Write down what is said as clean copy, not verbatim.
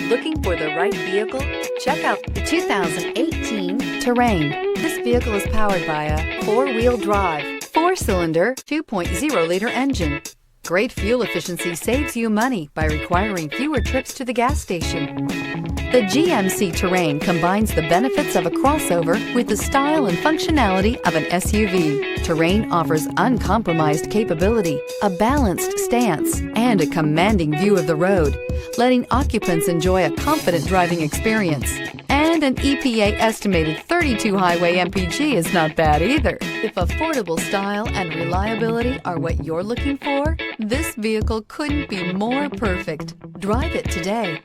Looking for the right vehicle? Check out the 2018 Terrain. This vehicle is powered by a four-wheel drive, 4-cylinder, 2.0-liter engine. Great fuel efficiency saves you money by requiring fewer trips to the gas station. The GMC Terrain combines the benefits of a crossover with the style and functionality of an SUV. Terrain offers uncompromised capability, a balanced stance, and a commanding view of the road, letting occupants enjoy a confident driving experience. And an EPA estimated 32 highway MPG is not bad either. If affordable style and reliability are what you're looking for, this vehicle couldn't be more perfect. Drive it today.